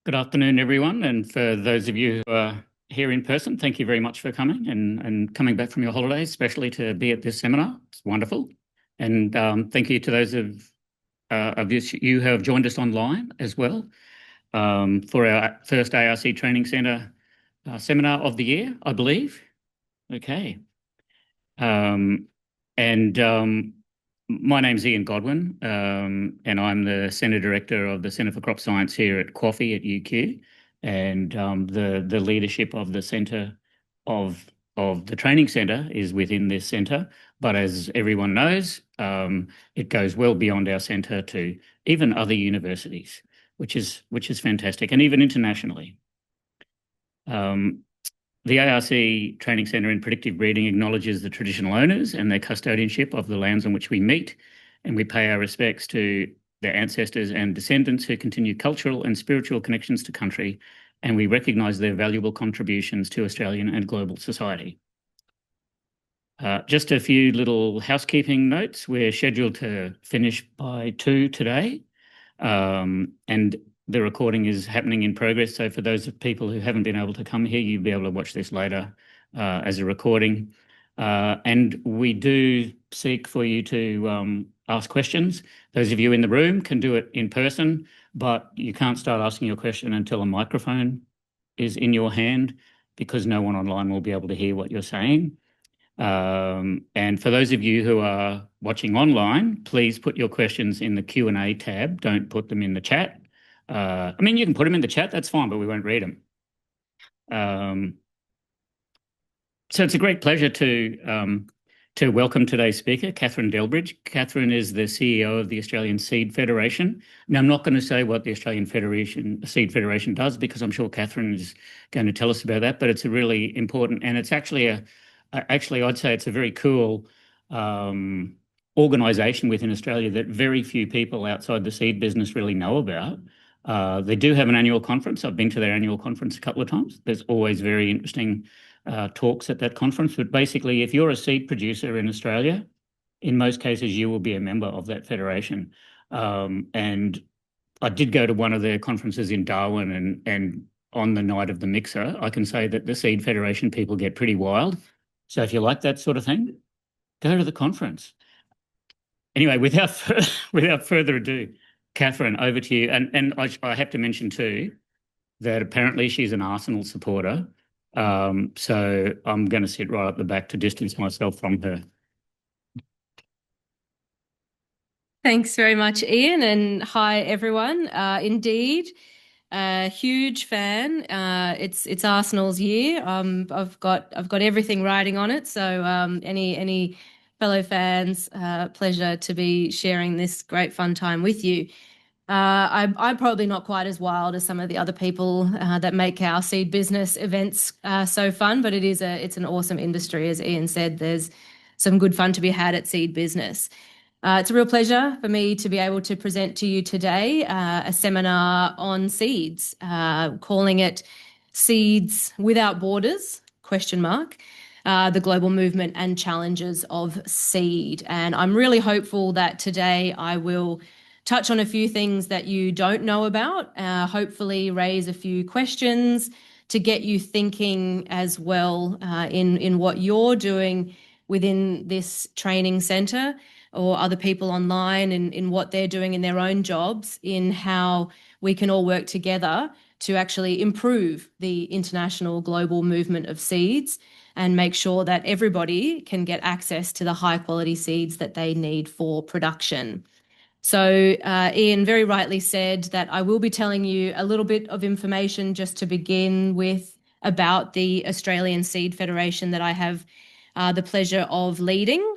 Good afternoon, everyone. And for those of you who are here in person, thank you very much for coming and coming back from your holidays, especially to be at this seminar. It's wonderful. And thank you to those of you who have joined us online as well for our first ARC Training Centre seminar of the year, I believe. Okay. Um, and My name's Ian Godwin, and I'm the Centre Director of the Centre for Crop Science here at QAFI at UQ, and the leadership of the centre of the training centre is within this centre. But as everyone knows, it goes well beyond our centre to even other universities, which is fantastic, and even internationally. Um, the ARC Training Centre in Predictive Breeding acknowledges the traditional owners and their custodianship of the lands on which we meet, and we pay our respects to their ancestors and descendants who continue cultural and spiritual connections to country, and we recognise their valuable contributions to Australian and global society. Just a few little housekeeping notes. We're scheduled to finish by 2 today, and the recording is happening in progress. So for those people who haven't been able to come here, you'll be able to watch this later as a recording. And we do seek for you to ask questions. Those of you in the room can do it in person, but you can't start asking your question until a microphone is in your hand, because no one online will be able to hear what you're saying. And for those of you who are watching online, please put your questions in the Q&A tab. Don't put them in the chat. I mean, you can put them in the chat, that's fine, but we won't read them. So it's a great pleasure to welcome today's speaker, Katherine Delbridge. Katherine is the CEO of the Australian Seed Federation. Now, I'm not going to say what the Australian Seed Federation does, because I'm sure Katherine is going to tell us about that, but it's a really important, and it's actually I'd say it's a very cool organisation within Australia that very few people outside the seed business really know about. They do have an annual conference. I've been to their annual conference a couple of times. There's always very interesting talks at that conference. But basically, if you're a seed producer in Australia, in most cases, you will be a member of that federation. And I did go to one of their conferences in Darwin, and on the night of the mixer, I can say that the Seed Federation people get pretty wild. So if you like that sort of thing, go to the conference. Anyway, without further ado, Katherine, over to you. And I have to mention too that apparently she's an Arsenal supporter. So I'm going to sit right up the back to distance myself from her. Thanks very much, Ian, and hi everyone. Indeed, a huge fan. It's Arsenal's year. I've got everything riding on it. So any fellow fans, pleasure to be sharing this great fun time with you. I'm probably not quite as wild as some of the other people that make our seed business events so fun, but it's an awesome industry. As Ian said, there's some good fun to be had at seed business. It's a real pleasure for me to be able to present to you today a seminar on seeds, calling it Seeds Without Borders, ? The global movement and challenges of seed. And I'm really hopeful that today I will touch on a few things that you don't know about, hopefully raise a few questions to get you thinking as well in what you're doing within this training centre, or other people online in what they're doing in their own jobs, in how we can all work together to actually improve the international global movement of seeds and make sure that everybody can get access to the high quality seeds that they need for production. So Ian very rightly said that I will be telling you a little bit of information just to begin with about the Australian Seed Federation that I have the pleasure of leading.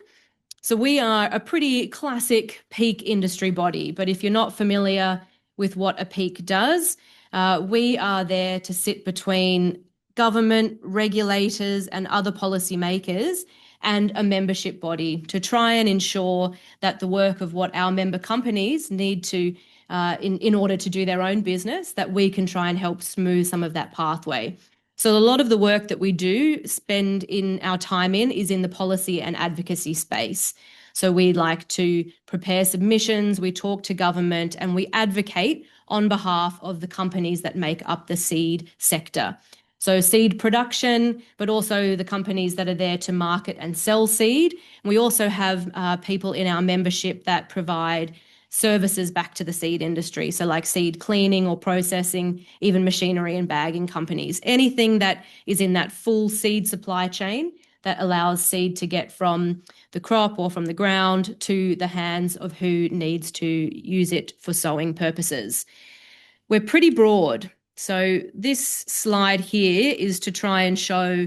So we are a pretty classic peak industry body, but if you're not familiar with what a peak does, we are there to sit between government, regulators, and other policymakers and a membership body to try and ensure that the work of what our member companies need to, in order to do their own business, that we can try and help smooth some of that pathway. So a lot of the work that we do spend in our time is in the policy and advocacy space. So we like to prepare submissions, we talk to government, and we advocate on behalf of the companies that make up the seed sector. So seed production, but also the companies that are there to market and sell seed. And we also have people in our membership that provide services back to the seed industry. So like seed cleaning or processing, even machinery and bagging companies, anything that is in that full seed supply chain that allows seed to get from the crop or from the ground to the hands of who needs to use it for sowing purposes. We're pretty broad. So this slide here is to try and show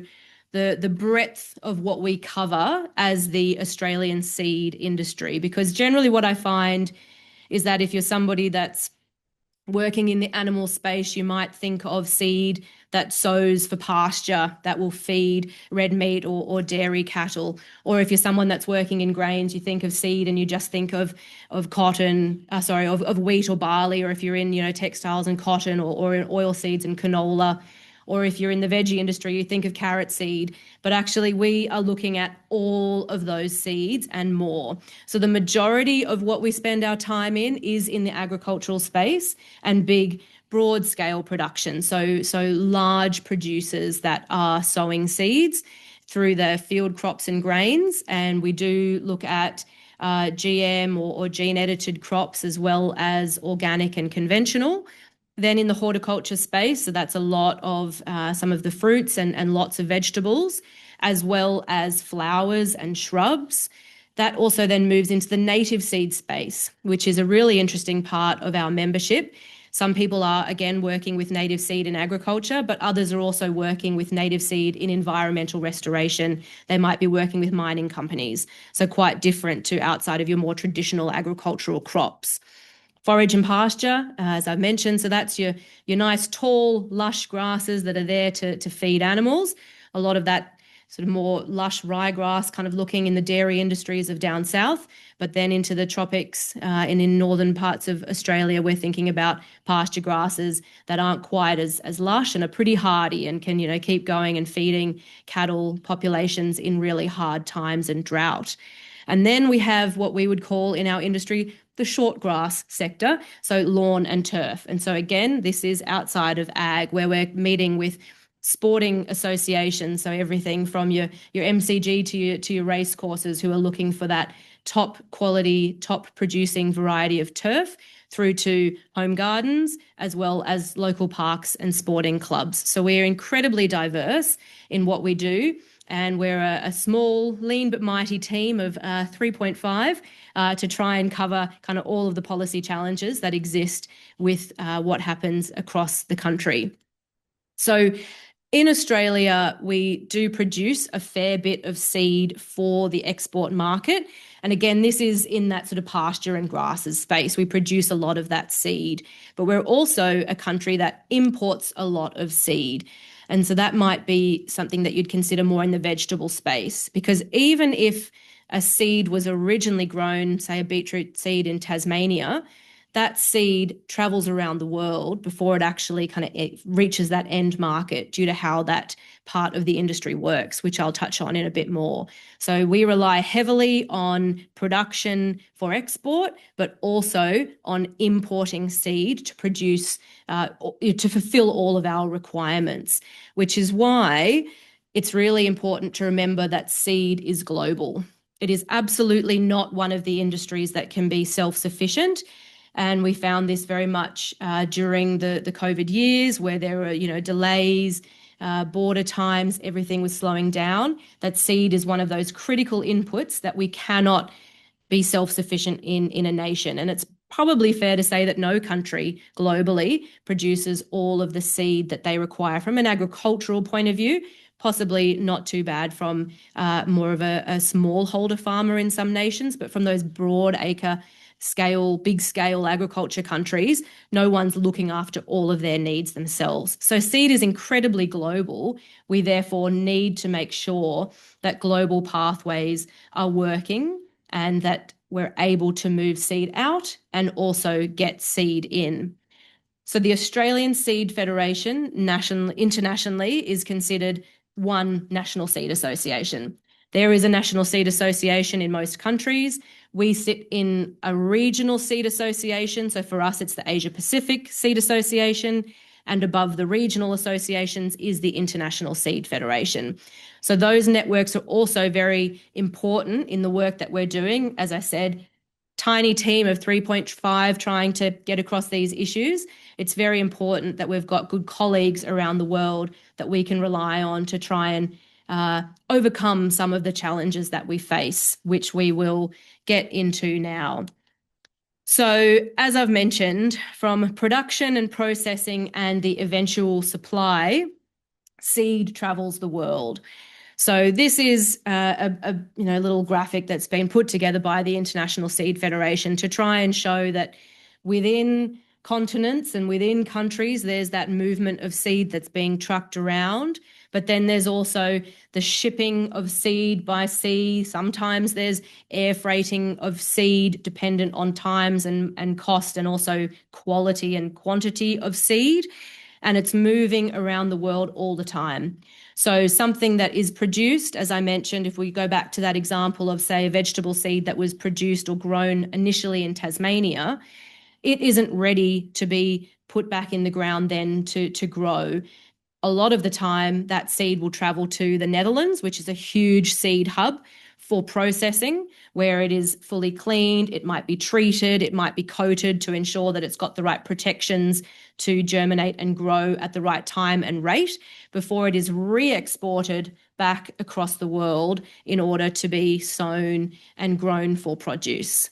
the breadth of what we cover as the Australian seed industry, because generally what I find is that if you're somebody that's working in the animal space, you might think of seed that sows for pasture that will feed red meat or dairy cattle. Or if you're someone that's working in grains, you think of seed and you just think of cotton, of wheat or barley. Or if you're in, textiles and cotton, or in oil seeds and canola. Or if you're in the veggie industry, you think of carrot seed. But actually, we are looking at all of those seeds and more. So the majority of what we spend our time in is in the agricultural space and big, broad-scale production. So large producers that are sowing seeds through their field crops and grains. And we do look at GM or gene-edited crops as well as organic and conventional. Then in the horticulture space, so that's a lot of some of the fruits and lots of vegetables, as well as flowers and shrubs. That also then moves into the native seed space, which is a really interesting part of our membership. Some people are, again, working with native seed in agriculture, but others are also working with native seed in environmental restoration. They might be working with mining companies, so quite different to outside of your more traditional agricultural crops. Forage and pasture, as I've mentioned, so that's your nice tall, lush grasses that are there to feed animals. A lot of that sort of more lush ryegrass kind of looking in the dairy industries of down south, but then into the tropics and in northern parts of Australia, we're thinking about pasture grasses that aren't quite as lush and are pretty hardy and can, keep going and feeding cattle populations in really hard times and drought. And then we have what we would call in our industry the short grass sector, so lawn and turf. And so again, this is outside of ag, where we're meeting with sporting associations, so everything from your MCG to your race courses, who are looking for that top quality, top producing variety of turf, through to home gardens, as well as local parks and sporting clubs. So we're incredibly diverse in what we do. And we're a small, lean but mighty team of 3.5 to try and cover kind of all of the policy challenges that exist with what happens across the country. So in Australia, we do produce a fair bit of seed for the export market. And again, this is in that sort of pasture and grasses space. We produce a lot of that seed, but we're also a country that imports a lot of seed. And so that might be something that you'd consider more in the vegetable space, because even if a seed was originally grown, say a beetroot seed in Tasmania, that seed travels around the world before it actually kind of reaches that end market due to how that part of the industry works, which I'll touch on in a bit more. So we rely heavily on production for export, but also on importing seed to produce, to fulfill all of our requirements, which is why it's really important to remember that seed is global. It is absolutely not one of the industries that can be self-sufficient. And we found this very much during the COVID years, where there were, delays, border times, everything was slowing down. That seed is one of those critical inputs that we cannot be self-sufficient in a nation. And it's probably fair to say that no country globally produces all of the seed that they require from an agricultural point of view. Possibly not too bad from more of a smallholder farmer in some nations, but from those broad acre scale, big scale agriculture countries, no one's looking after all of their needs themselves. So seed is incredibly global. We therefore need to make sure that global pathways are working and that we're able to move seed out and also get seed in. So the Australian Seed Federation internationally is considered one national seed association. There is a national seed association in most countries. We sit in a regional seed association. So for us, it's the Asia Pacific Seed Association. And above the regional associations is the International Seed Federation. So those networks are also very important in the work that we're doing. As I said, tiny team of 3.5 trying to get across these issues. It's very important that we've got good colleagues around the world that we can rely on to try and overcome some of the challenges that we face, which we will get into now. So, as I've mentioned, from production and processing and the eventual supply, seed travels the world. So this is a little graphic that's been put together by the International Seed Federation to try and show that within continents and within countries, there's that movement of seed that's being trucked around. But then there's also the shipping of seed by sea. Sometimes there's air freighting of seed dependent on times and cost, and also quality and quantity of seed. And it's moving around the world all the time. So something that is produced, as I mentioned, if we go back to that example of, say, a vegetable seed that was produced or grown initially in Tasmania, it isn't ready to be put back in the ground then to grow. A lot of the time, that seed will travel to the Netherlands, which is a huge seed hub for processing, where it is fully cleaned, it might be treated, it might be coated to ensure that it's got the right protections to germinate and grow at the right time and rate before it is re-exported back across the world in order to be sown and grown for produce.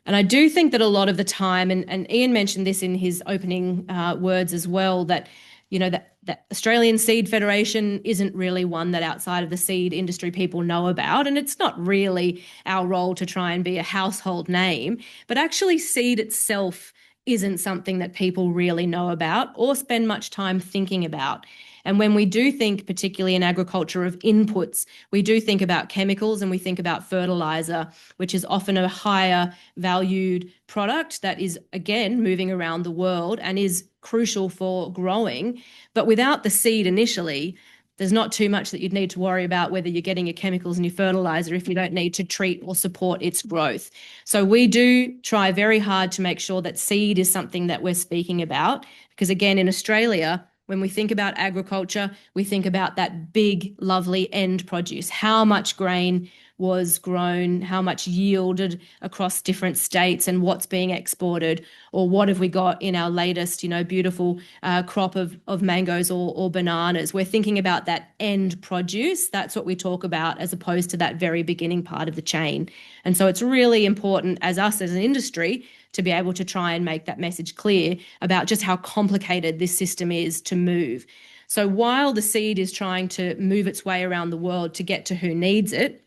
And I do think that a lot of the time, and Ian mentioned this in his opening words as well, that that Australian Seed Federation isn't really one that outside of the seed industry people know about. And it's not really our role to try and be a household name, but actually seed itself isn't something that people really know about or spend much time thinking about. And when we do think, particularly in agriculture, of inputs, we do think about chemicals and we think about fertilizer, which is often a higher valued product that is, again, moving around the world and is crucial for growing. But without the seed initially, there's not too much that you'd need to worry about whether you're getting your chemicals and your fertilizer if you don't need to treat or support its growth. So we do try very hard to make sure that seed is something that we're speaking about, because again, in Australia, when we think about agriculture, we think about that big, lovely end produce. How much grain was grown, how much yielded across different states, and what's being exported, or what have we got in our latest, beautiful crop of mangoes or bananas. We're thinking about that end produce. That's what we talk about, as opposed to that very beginning part of the chain. And so it's really important as an industry to be able to try and make that message clear about just how complicated this system is to move. So while the seed is trying to move its way around the world to get to who needs it,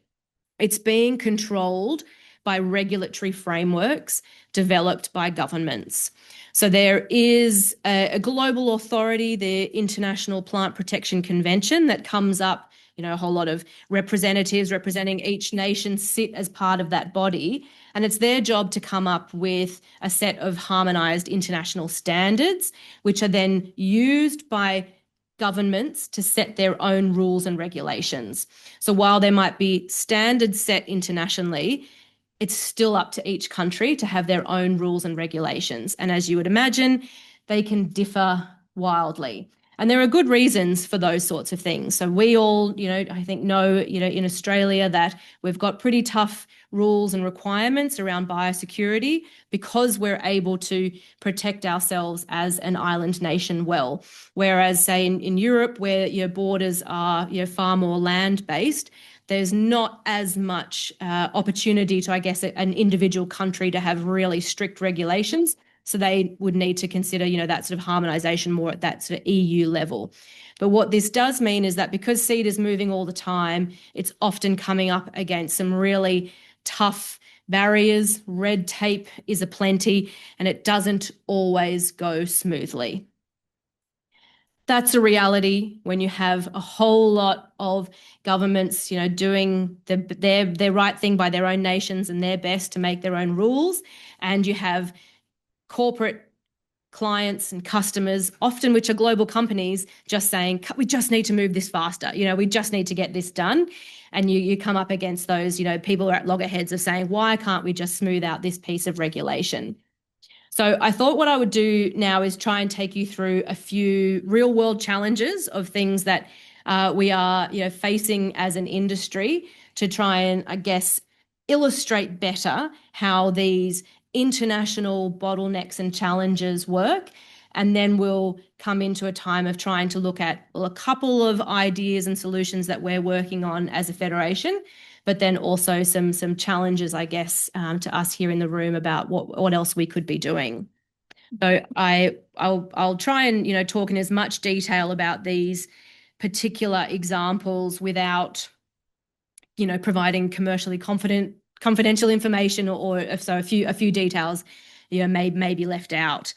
it's being controlled by regulatory frameworks developed by governments. So there is a global authority, the International Plant Protection Convention, that comes up. A whole lot of representatives representing each nation sit as part of that body, and it's their job to come up with a set of harmonised international standards, which are then used by governments to set their own rules and regulations. So while there might be standards set internationally, it's still up to each country to have their own rules and regulations. And as you would imagine, they can differ wildly. And there are good reasons for those sorts of things. So we all, I think know, in Australia that we've got pretty tough rules and requirements around biosecurity because we're able to protect ourselves as an island nation well. Whereas, say, in Europe, where your borders are far more land-based, there's not as much opportunity to, I guess, an individual country to have really strict regulations. So they would need to consider, that sort of harmonisation more at that sort of EU level. But what this does mean is that because seed is moving all the time, it's often coming up against some really tough barriers. Red tape is aplenty, and it doesn't always go smoothly. That's a reality when you have a whole lot of governments, doing their right thing by their own nations and their best to make their own rules, and you have corporate clients and customers, often which are global companies, just saying, we just need to move this faster. We just need to get this done. And you come up against those, people are at loggerheads of saying, why can't we just smooth out this piece of regulation? So I thought what I would do now is try and take you through a few real world challenges of things that we are, facing as an industry to try and, I guess, illustrate better how these international bottlenecks and challenges work. And then we'll come into a time of trying to look at a couple of ideas and solutions that we're working on as a federation, but then also some challenges, I guess, to us here in the room about what else we could be doing. So I'll try and talk in as much detail about these particular examples without providing commercially confidential information, or so a few details may be left out.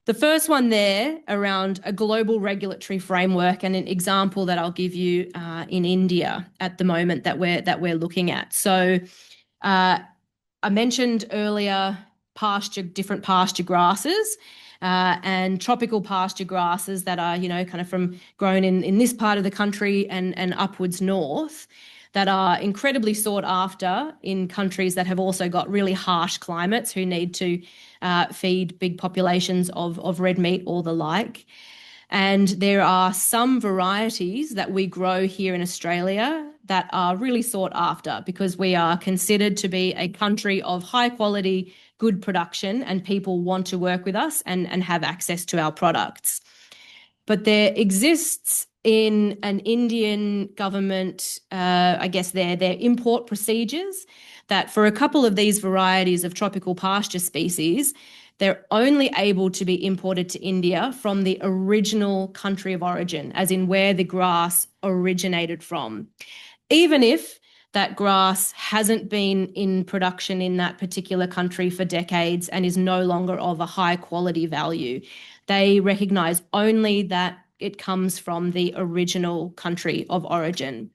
The first one there around a global regulatory framework, and an example that I'll give you in India at the moment that we're looking at. So I mentioned earlier different pasture grasses and tropical pasture grasses that are kind of from grown in this part of the country and upwards north, that are incredibly sought after in countries that have also got really harsh climates, who need to feed big populations of red meat or the like. And there are some varieties that we grow here in Australia that are really sought after because we are considered to be a country of high quality, good production, and people want to work with us and have access to our products. But there exists in an Indian government, I guess their import procedures, that for a couple of these varieties of tropical pasture species, they're only able to be imported to India from the original country of origin, as in where the grass originated from. Even if that grass hasn't been in production in that particular country for decades and is no longer of a high quality value, they recognise only that it comes from the original country of origin.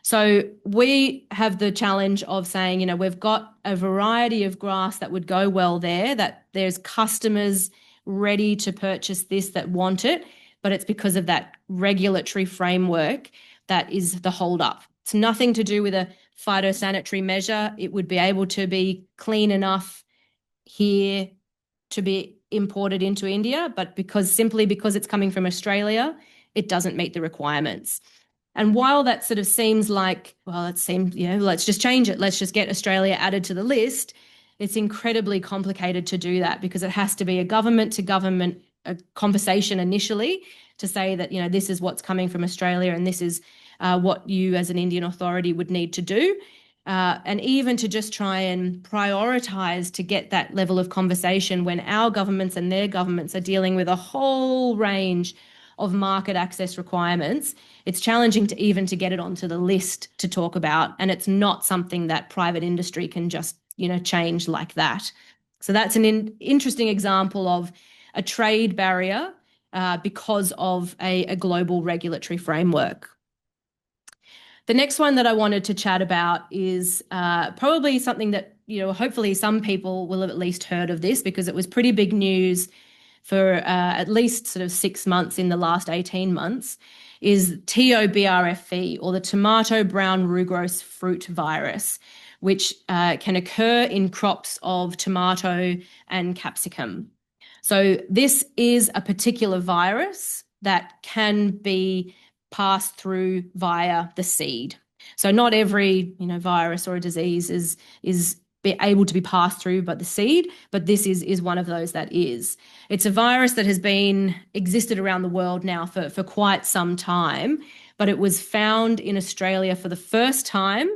So we have the challenge of saying, we've got a variety of grass that would go well there, that there's customers ready to purchase this that want it, but it's because of that regulatory framework that is the hold-up. It's nothing to do with a phytosanitary measure. It would be able to be clean enough here to be imported into India, but simply because it's coming from Australia, it doesn't meet the requirements. And while that sort of seems like, let's just change it, let's just get Australia added to the list, it's incredibly complicated to do that because it has to be a government to government conversation initially to say that, this is what's coming from Australia and this is what you as an Indian authority would need to do. And even to just try and prioritise to get that level of conversation when our governments and their governments are dealing with a whole range of market access requirements, it's challenging to get it onto the list to talk about. And it's not something that private industry can just, change like that. So that's an interesting example of a trade barrier because of a global regulatory framework. The next one that I wanted to chat about is probably something that, hopefully some people will have at least heard of this because it was pretty big news for at least sort of 6 months in the last 18 months, is TOBRFV, or the tomato brown rugose fruit virus, which can occur in crops of tomato and capsicum. So this is a particular virus that can be passed through via the seed. So not every virus or a disease is be able to be passed through by the seed, but this is one of those that is. It's a virus that has existed around the world now for quite some time, but it was found in Australia for the first time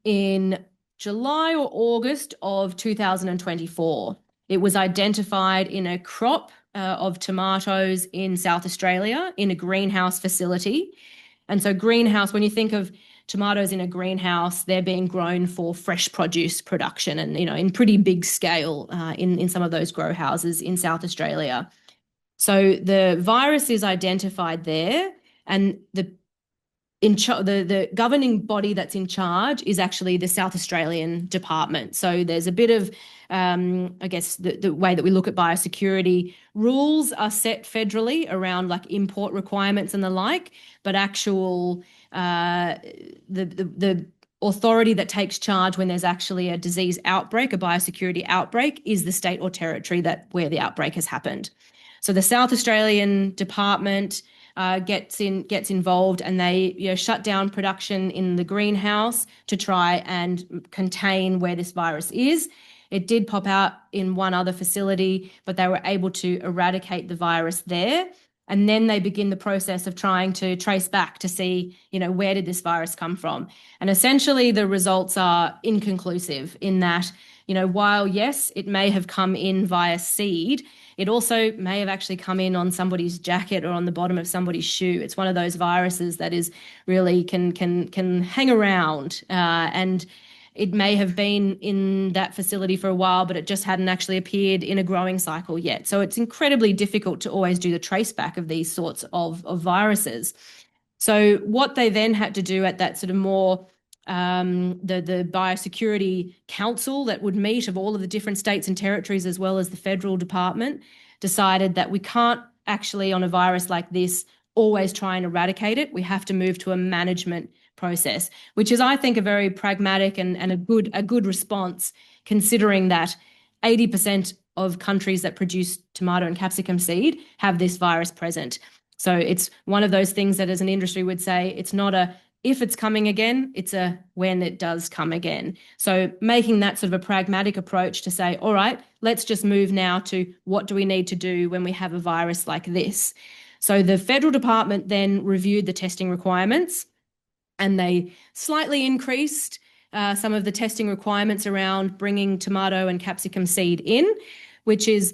in July or August of 2024. It was identified in a crop of tomatoes in South Australia in a greenhouse facility. And so greenhouse, when you think of tomatoes in a greenhouse, they're being grown for fresh produce production and, in pretty big scale in some of those grow houses in South Australia. So the virus is identified there, and the governing body that's in charge is actually the South Australian Department. So there's a bit of, I guess, the way that we look at biosecurity rules are set federally around like import requirements and the like, but actual the authority that takes charge when there's actually a disease outbreak, a biosecurity outbreak, is the state or territory where the outbreak has happened. So the South Australian Department gets involved, and they shut down production in the greenhouse to try and contain where this virus is. It did pop out in one other facility, but they were able to eradicate the virus there. And then they begin the process of trying to trace back to see, where did this virus come from? And essentially the results are inconclusive in that, while yes, it may have come in via seed, it also may have actually come in on somebody's jacket or on the bottom of somebody's shoe. It's one of those viruses that is really can hang around, and it may have been in that facility for a while, but it just hadn't actually appeared in a growing cycle yet. So it's incredibly difficult to always do the trace back of these sorts of viruses. So what they then had to do at that sort of more the Biosecurity Council that would meet of all of the different states and territories, as well as the federal department, decided that we can't actually, on a virus like this, always try and eradicate it. We have to move to a management process, which is, I think, a very pragmatic and a good response, considering that 80% of countries that produce tomato and capsicum seed have this virus present. So it's one of those things that as an industry would say, it's not a if it's coming again, it's a when it does come again. So making that sort of a pragmatic approach to say, all right, let's just move now to what do we need to do when we have a virus like this. So the federal department then reviewed the testing requirements, and they slightly increased some of the testing requirements around bringing tomato and capsicum seed in, which is,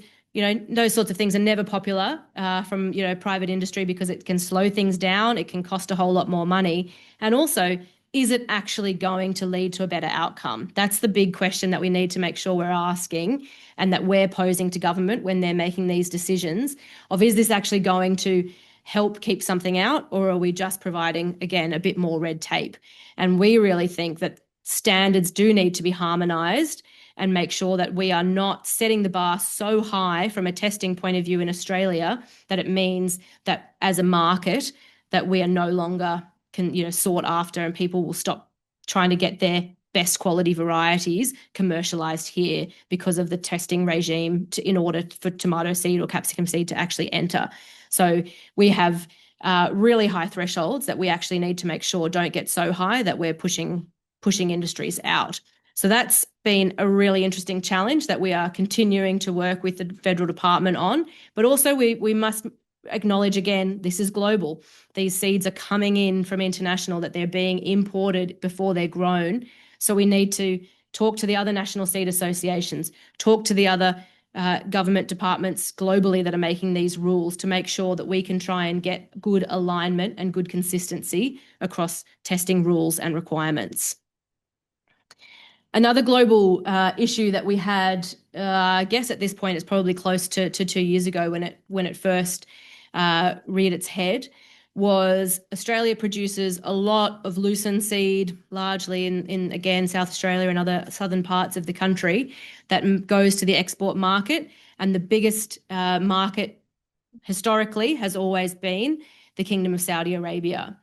those sorts of things are never popular from, private industry, because it can slow things down. It can cost a whole lot more money. And also, is it actually going to lead to a better outcome? That's the big question that we need to make sure we're asking, and that we're posing to government when they're making these decisions of, is this actually going to help keep something out, or are we just providing, again, a bit more red tape? And we really think that standards do need to be harmonised and make sure that we are not setting the bar so high from a testing point of view in Australia that it means that as a market that we are no longer sought after, and people will stop trying to get their best quality varieties commercialised here because of the testing regime in order for tomato seed or capsicum seed to actually enter. So we have really high thresholds that we actually need to make sure don't get so high that we're pushing industries out. So that's been a really interesting challenge that we are continuing to work with the federal department on. But also we must acknowledge, again, this is global. These seeds are coming in from international, that they're being imported before they're grown. So we need to talk to the other national seed associations, talk to the other government departments globally that are making these rules, to make sure that we can try and get good alignment and good consistency across testing rules and requirements. Another global issue that we had, I guess at this point, it's probably close to 2 years ago when it first reared its head, was Australia produces a lot of lucerne seed, largely in again, South Australia and other southern parts of the country, that goes to the export market. And the biggest market historically has always been the Kingdom of Saudi Arabia.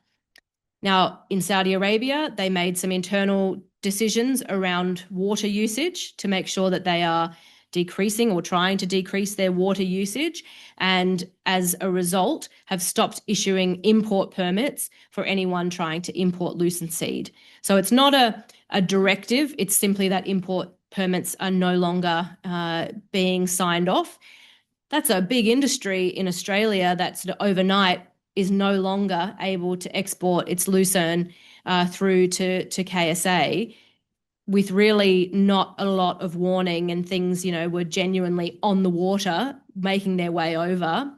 Now, in Saudi Arabia, they made some internal decisions around water usage to make sure that they are decreasing or trying to decrease their water usage, and as a result have stopped issuing import permits for anyone trying to import lucerne seed. So it's not a directive, it's simply that import permits are no longer being signed off. That's a big industry in Australia that sort of overnight is no longer able to export its lucerne through to KSA, with really not a lot of warning, and things, were genuinely on the water making their way over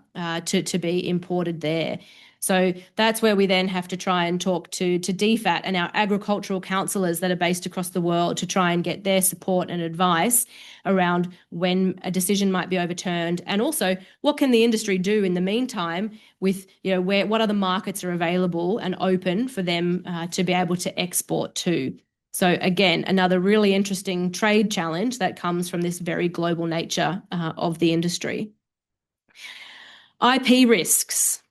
to be imported there. So that's where we then have to try and talk to DFAT and our agricultural counsellors that are based across the world to try and get their support and advice around when a decision might be overturned, and also what can the industry do in the meantime with, what other markets are available and open for them to be able to export to. So again, another really interesting trade challenge that comes from this very global nature of the industry. IP risks.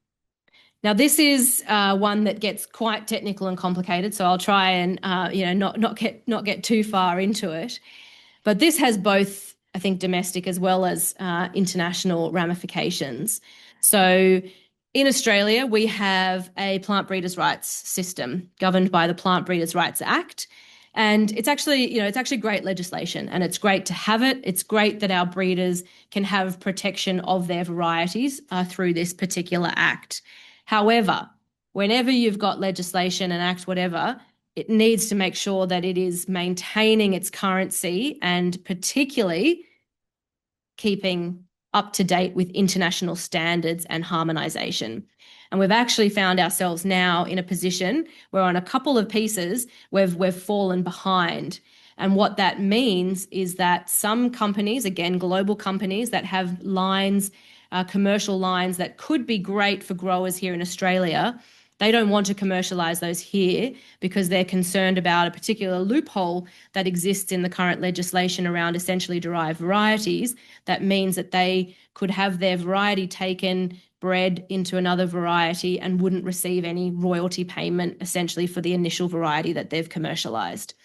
Now, this is one that gets quite technical and complicated, so I'll try and not get too far into it. But this has both, I think, domestic as well as international ramifications. So in Australia, we have a plant breeders' rights system governed by the Plant Breeders' Rights Act. And it's actually great legislation, and it's great to have it. It's great that our breeders can have protection of their varieties through this particular act. However, whenever you've got legislation, an act, whatever, it needs to make sure that it is maintaining its currency and particularly keeping up to date with international standards and harmonisation. And we've actually found ourselves now in a position where on a couple of pieces we've fallen behind. And what that means is that some companies, again, global companies that have lines, commercial lines that could be great for growers here in Australia, they don't want to commercialise those here because they're concerned about a particular loophole that exists in the current legislation around essentially derived varieties. That means that they could have their variety taken, bred into another variety, and wouldn't receive any royalty payment essentially for the initial variety that they've commercialised.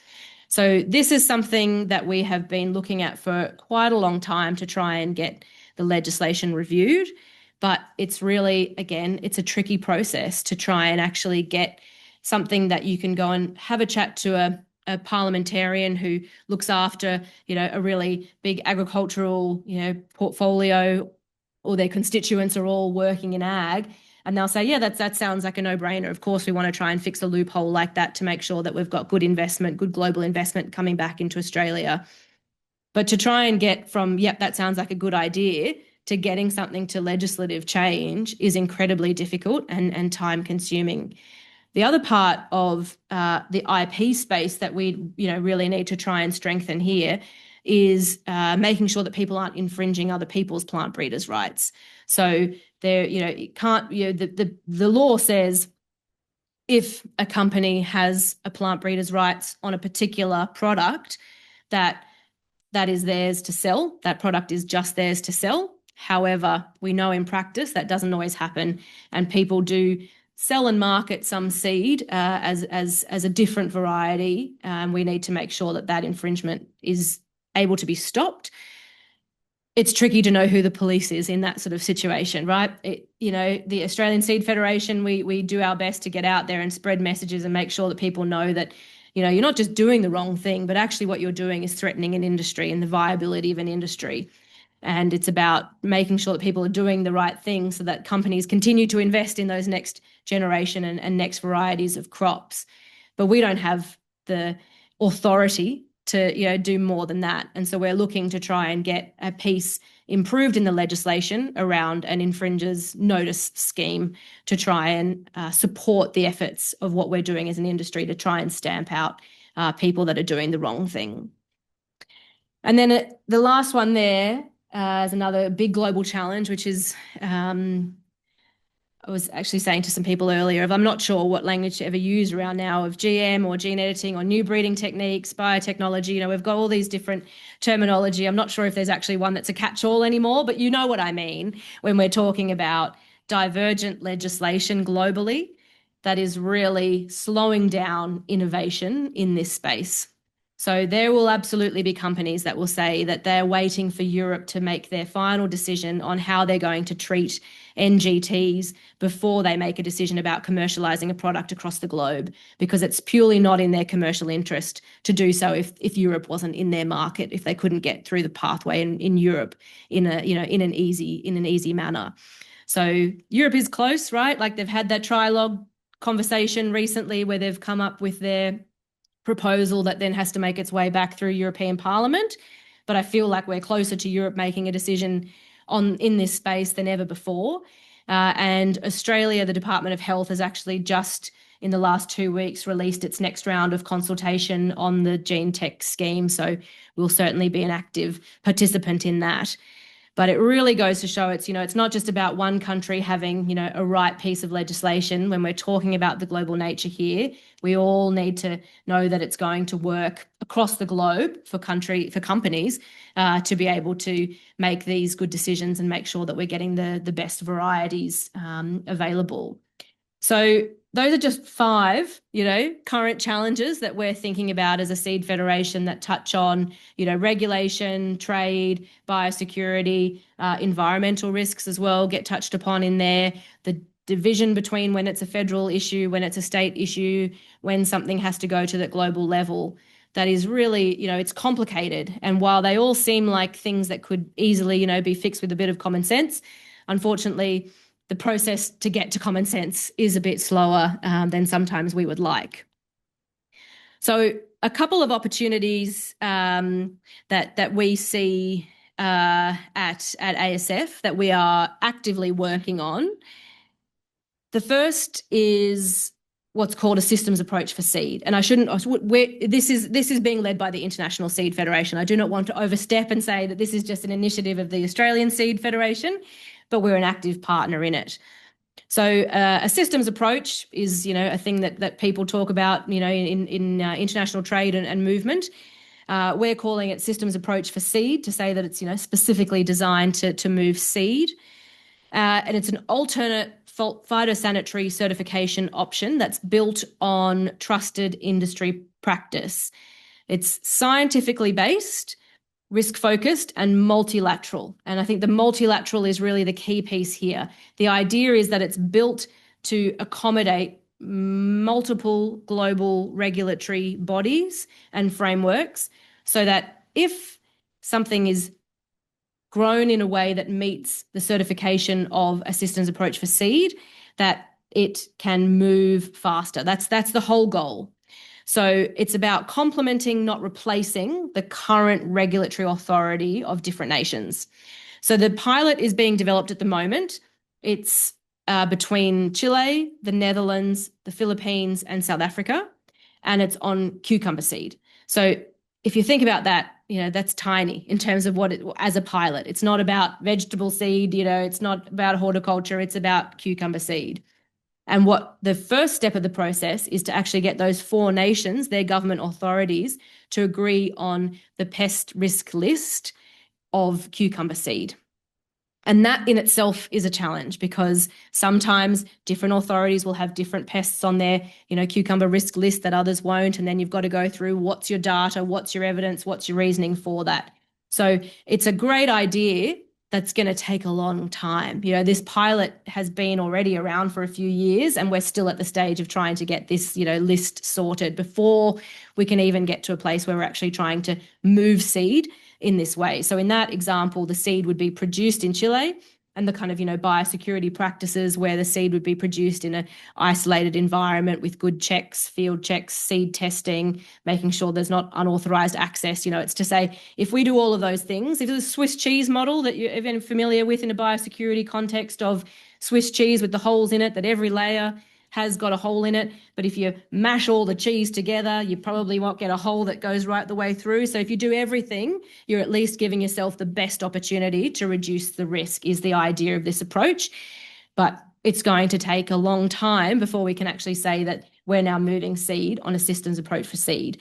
So this is something that we have been looking at for quite a long time to try and get the legislation reviewed. But it's really, again, it's a tricky process to try and actually get something that you can go and have a chat to a parliamentarian who looks after, a really big agricultural, portfolio, or their constituents are all working in ag. And they'll say, yeah, that sounds like a no-brainer. Of course, we want to try and fix a loophole like that to make sure that we've got good investment, good global investment coming back into Australia. But to try and get from, yep, that sounds like a good idea, to getting something to legislative change is incredibly difficult and time-consuming. The other part of the IP space that we really need to try and strengthen here is making sure that people aren't infringing other people's plant breeders' rights. So there, it can't. The law says if a company has a plant breeders' rights on a particular product, that is theirs to sell. That product is just theirs to sell. However, we know in practice that doesn't always happen, and people do sell and market some seed as a different variety. We need to make sure that infringement is able to be stopped. It's tricky to know who the police is in that sort of situation, right? The Australian Seed Federation, we do our best to get out there and spread messages and make sure that people know that you're not just doing the wrong thing, but actually what you're doing is threatening an industry and the viability of an industry. And it's about making sure that people are doing the right thing so that companies continue to invest in those next generation and next varieties of crops. But we don't have the authority to do more than that. And so we're looking to try and get a piece improved in the legislation around an infringer's notice scheme to try and support the efforts of what we're doing as an industry to try and stamp out people that are doing the wrong thing. And then the last one there is another big global challenge, which is I was actually saying to some people earlier, I'm not sure what language to ever use around now of GM or gene editing or new breeding techniques, biotechnology. We've got all these different terminology. I'm not sure if there's actually one that's a catch-all anymore, but you know what I mean when we're talking about divergent legislation globally that is really slowing down innovation in this space. So there will absolutely be companies that will say that they're waiting for Europe to make their final decision on how they're going to treat NGTs before they make a decision about commercialising a product across the globe, because it's purely not in their commercial interest to do so if Europe wasn't in their market, if they couldn't get through the pathway in Europe in an easy manner. So Europe is close, right? Like they've had that trilogue conversation recently where they've come up with their proposal that then has to make its way back through European Parliament. But I feel like we're closer to Europe making a decision in this space than ever before. And Australia, the Department of Health, has actually just in the last 2 weeks released its next round of consultation on the gene tech scheme. So we'll certainly be an active participant in that. But it really goes to show it's not just about one country having, a right piece of legislation. When we're talking about the global nature here, we all need to know that it's going to work across the globe for companies to be able to make these good decisions and make sure that we're getting the best varieties available. So those are just 5, current challenges that we're thinking about as a seed federation that touch on, regulation, trade, biosecurity, environmental risks as well get touched upon in there. The division between when it's a federal issue, when it's a state issue, when something has to go to the global level. That is really, it's complicated. And while they all seem like things that could easily, be fixed with a bit of common sense, unfortunately, the process to get to common sense is a bit slower than sometimes we would like. So a couple of opportunities that we see at ASF that we are actively working on. The first is what's called a systems approach for seed. And this is being led by the International Seed Federation. I do not want to overstep and say that this is just an initiative of the Australian Seed Federation, but we're an active partner in it. So a systems approach is, a thing that people talk about, in international trade and movement. We're calling it systems approach for seed to say that it's, specifically designed to move seed. And it's an alternate phytosanitary certification option that's built on trusted industry practice. It's scientifically based, risk-focused and multilateral. And I think the multilateral is really the key piece here. The idea is that it's built to accommodate multiple global regulatory bodies and frameworks so that if something is grown in a way that meets the certification of a systems approach for seed, that it can move faster. That's the whole goal. So it's about complementing, not replacing, the current regulatory authority of different nations. So the pilot is being developed at the moment. It's between Chile, the Netherlands, the Philippines, and South Africa, and it's on cucumber seed. So if you think about that, that's tiny in terms of as a pilot. It's not about vegetable seed, it's not about horticulture, it's about cucumber seed. And what the first step of the process is to actually get those 4 nations, their government authorities, to agree on the pest risk list of cucumber seed. And that in itself is a challenge because sometimes different authorities will have different pests on their, cucumber risk list that others won't. And then you've got to go through what's your data, what's your evidence, what's your reasoning for that. So it's a great idea that's going to take a long time. This pilot has been already around for a few years and we're still at the stage of trying to get this, list sorted before we can even get to a place where we're actually trying to move seed in this way. So in that example, the seed would be produced in Chile and the kind of, biosecurity practices where the seed would be produced in an isolated environment with good checks, field checks, seed testing, making sure there's not unauthorized access. It's to say, if we do all of those things, if it's a Swiss cheese model that you're even familiar with in a biosecurity context of Swiss cheese with the holes in it, that every layer has got a hole in it, but if you mash all the cheese together, you probably won't get a hole that goes right the way through. So if you do everything, you're at least giving yourself the best opportunity to reduce the risk, is the idea of this approach. But it's going to take a long time before we can actually say that we're now moving seed on a systems approach for seed.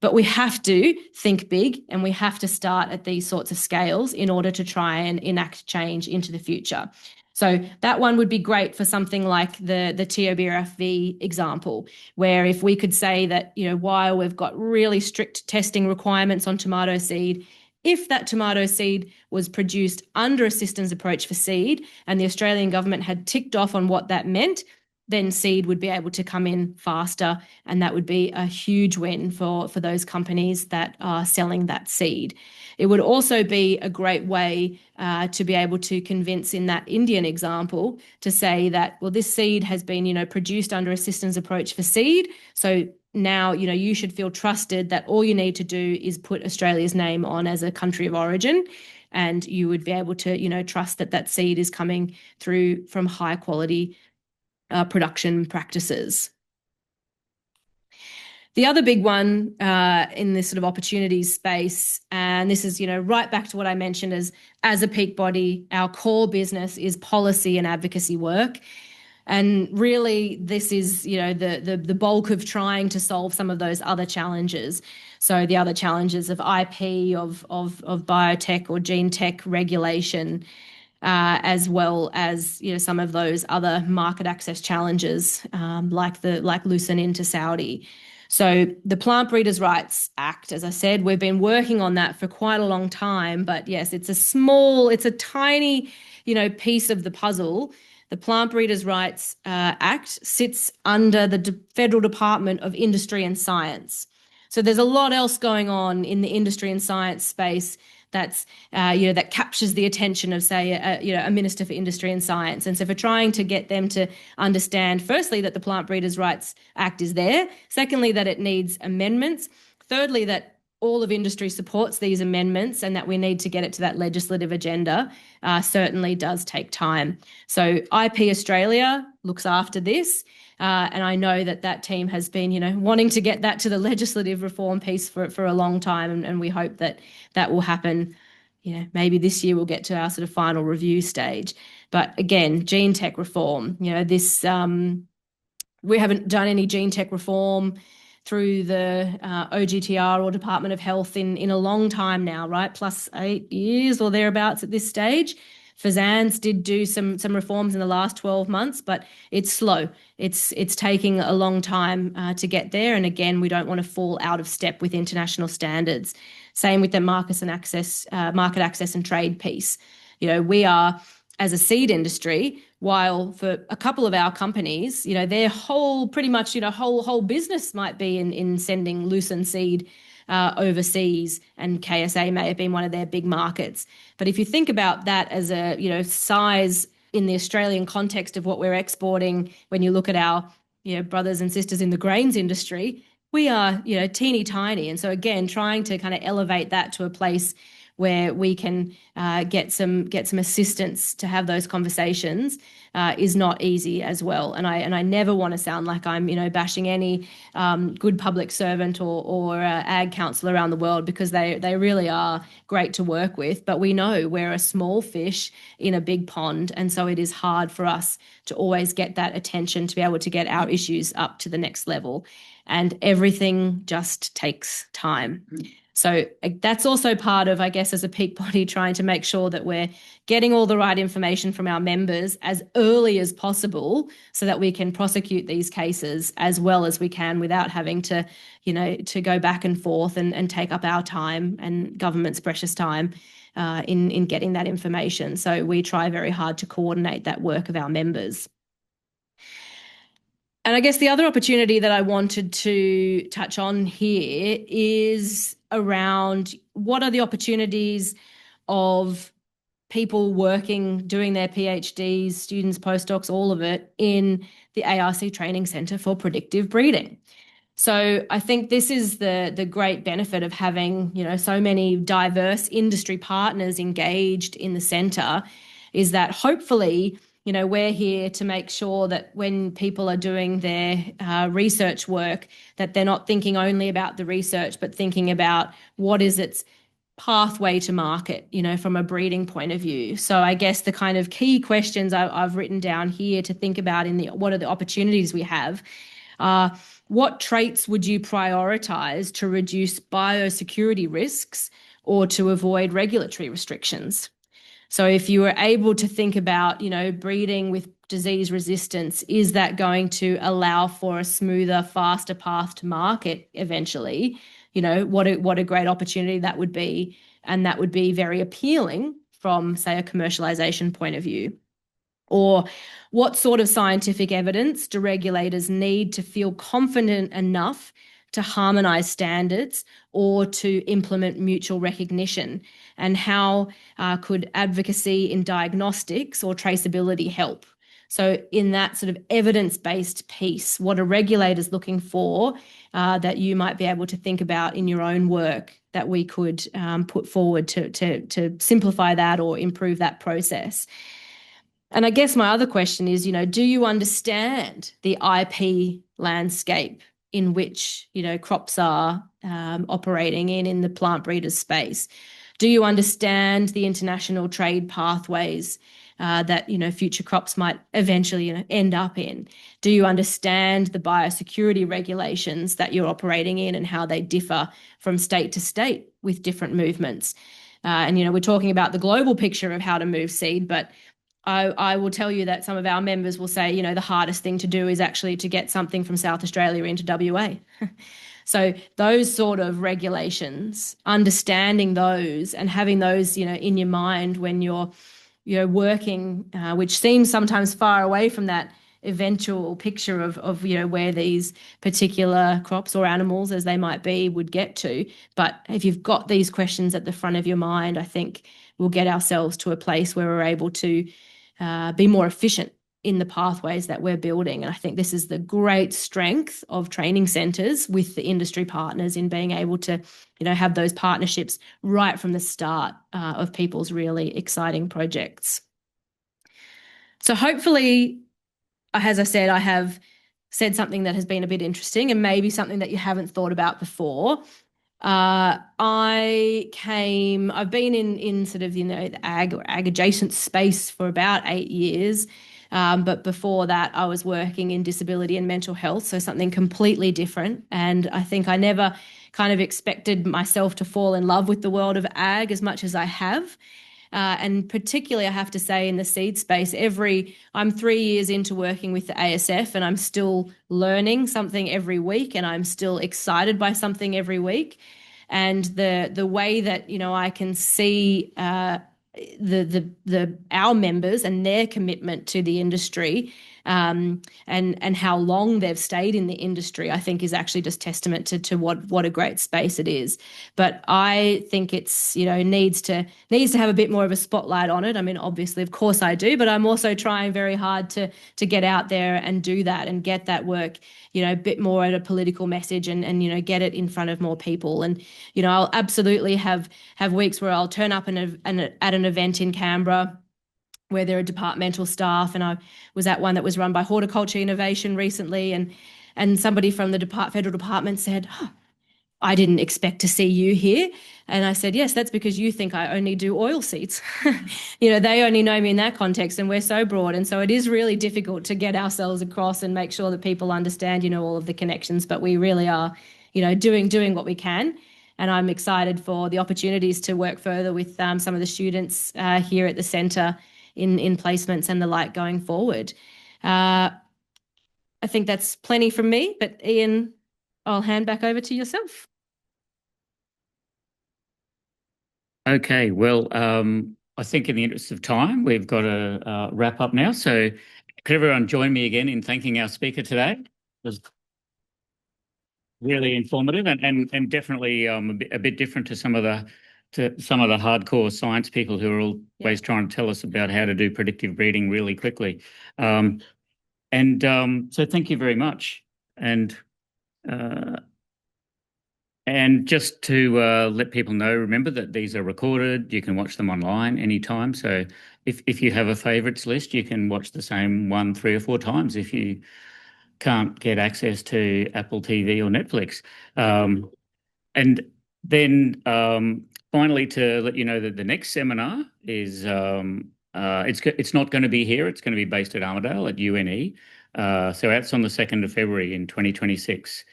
But we have to think big and we have to start at these sorts of scales in order to try and enact change into the future. So that one would be great for something like the TOBRFV example, where if we could say that, while we've got really strict testing requirements on tomato seed, if that tomato seed was produced under a systems approach for seed and the Australian government had ticked off on what that meant, then seed would be able to come in faster, and that would be a huge win for those companies that are selling that seed. It would also be a great way to be able to convince, in that Indian example, to say that, well, this seed has been, produced under a systems approach for seed. So now, you should feel trusted that all you need to do is put Australia's name on as a country of origin, and you would be able to, trust that that seed is coming through from high quality production practices. The other big one in this sort of opportunities space, and this is, right back to what I mentioned as a peak body, our core business is policy and advocacy work. And really, this is, the bulk of trying to solve some of those other challenges. So the other challenges of IP, of biotech or gene tech regulation, as well as some of those other market access challenges, like Lucent into Saudi. So the Plant Breeders' Rights Act, as I said, we've been working on that for quite a long time. But yes, it's a tiny, piece of the puzzle. The Plant Breeders' Rights Act sits under the Federal Department of Industry and Science. So there's a lot else going on in the industry and science space that's that captures the attention of, say, a Minister for Industry and Science. And so for trying to get them to understand, firstly, that the Plant Breeders' Rights Act is there, secondly, that it needs amendments, thirdly, that all of industry supports these amendments and that we need to get it to that legislative agenda, certainly does take time. So IP Australia looks after this. And I know that team has been, wanting to get that to the legislative reform piece for a long time. And we hope that will happen. Maybe this year we'll get to our sort of final review stage. But again, gene tech reform, this we haven't done any gene tech reform through the OGTR or Department of Health in a long time now, right? Plus 8 years or thereabouts at this stage. FSANZ did do some reforms in the last 12 months, but it's slow. It's taking a long time to get there. And again, we don't want to fall out of step with international standards. Same with the market access and trade piece. We are, as a seed industry, while for a couple of our companies, their whole business might be in sending Lucent seed overseas, and KSA may have been one of their big markets. But if you think about that as a size in the Australian context of what we're exporting, when you look at our brothers and sisters in the grains industry, we are teeny tiny. And so again, trying to kind of elevate that to a place where we can get some assistance to have those conversations is not easy as well. And I never want to sound like I'm bashing any good public servant or ag council around the world, because they really are great to work with. But we know we're a small fish in a big pond, and so it is hard for us to always get that attention to be able to get our issues up to the next level. And everything just takes time. So that's also part of, I guess, as a peak body, trying to make sure that we're getting all the right information from our members as early as possible so that we can prosecute these cases as well as we can without having to, to go back and forth and take up our time and government's precious time in getting that information. So we try very hard to coordinate that work of our members. And I guess the other opportunity that I wanted to touch on here is around what are the opportunities of people working, doing their PhDs, students, postdocs, all of it in the ARC Training Centre for Predictive Breeding. So I think this is the great benefit of having, so many diverse industry partners engaged in the centre, is that hopefully we're here to make sure that when people are doing their research work, that they're not thinking only about the research, but thinking about what is its pathway to market, from a breeding point of view. So I guess the kind of key questions I've written down here to think about what are the opportunities we have are, what traits would you prioritize to reduce biosecurity risks or to avoid regulatory restrictions? So if you were able to think about, breeding with disease resistance, is that going to allow for a smoother, faster path to market eventually? What a great opportunity that would be. And that would be very appealing from, say, a commercialization point of view. Or what sort of scientific evidence do regulators need to feel confident enough to harmonise standards or to implement mutual recognition? And how could advocacy in diagnostics or traceability help? So in that sort of evidence-based piece, what are regulators looking for that you might be able to think about in your own work that we could put forward to simplify that or improve that process? And I guess my other question is, do you understand the IP landscape in which, crops are operating in the plant breeders space? Do you understand the international trade pathways that future crops might eventually end up in? Do you understand the biosecurity regulations that you're operating in and how they differ from state to state with different movements? And we're talking about the global picture of how to move seed, but I will tell you that some of our members will say, the hardest thing to do is actually to get something from South Australia into WA. So those sort of regulations, understanding those and having those, in your mind when you're working, which seems sometimes far away from that eventual picture of where these particular crops or animals, as they might be, would get to. But if you've got these questions at the front of your mind, I think we'll get ourselves to a place where we're able to be more efficient in the pathways that we're building. And I think this is the great strength of training centres with the industry partners in being able to, have those partnerships right from the start of people's really exciting projects. So hopefully, as I said, I have said something that has been a bit interesting and maybe something that you haven't thought about before. I've been in sort of, the ag or ag adjacent space for about 8 years. But before that, I was working in disability and mental health, so something completely different. And I think I never kind of expected myself to fall in love with the world of ag as much as I have. And particularly, I have to say, in the seed space, I'm 3 years into working with the ASF, and I'm still learning something every week, and I'm still excited by something every week. And the way that I can see our members and their commitment to the industry, and how long they've stayed in the industry, I think is actually just testament to what a great space it is. But I think it's needs to have a bit more of a spotlight on it. I mean, obviously, of course I do, but I'm also trying very hard to get out there and do that and get that work a bit more at a political message, and get it in front of more people. And I'll absolutely have weeks where I'll turn up at an event in Canberra where there are departmental staff, and I was at one that was run by Horticulture Innovation recently, and somebody from the federal department said, "Oh, I didn't expect to see you here." And I said, "Yes, that's because you think I only do oil seeds." They only know me in that context, and we're so broad. And so it is really difficult to get ourselves across and make sure that people understand, all of the connections, but we really are, doing what we can. And I'm excited for the opportunities to work further with some of the students here at the centre in placements and the like going forward. I think that's plenty from me, but Ian, I'll hand back over to yourself. Okay, well, I think in the interest of time, we've got to wrap up now. So could everyone join me again in thanking our speaker today? It was really informative and definitely a bit different to some of the hardcore science people who are always trying to tell us about how to do predictive breeding really quickly. So thank you very much. And just to let people know, remember that these are recorded. You can watch them online anytime. So if you have a favourites list, you can watch the same one 3 or 4 times if you can't get access to Apple TV or Netflix. And then finally, to let you know that the next seminar is it's not going to be here. It's going to be based at Armidale at UNE. So that's on the 2nd of February in 2026.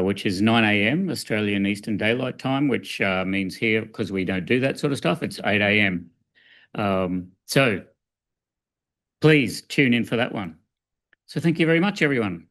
Which is 9 a.m. Australian Eastern Daylight Time, which means here, because we don't do that sort of stuff, it's 8 a.m. So please tune in for that one. So thank you very much, everyone.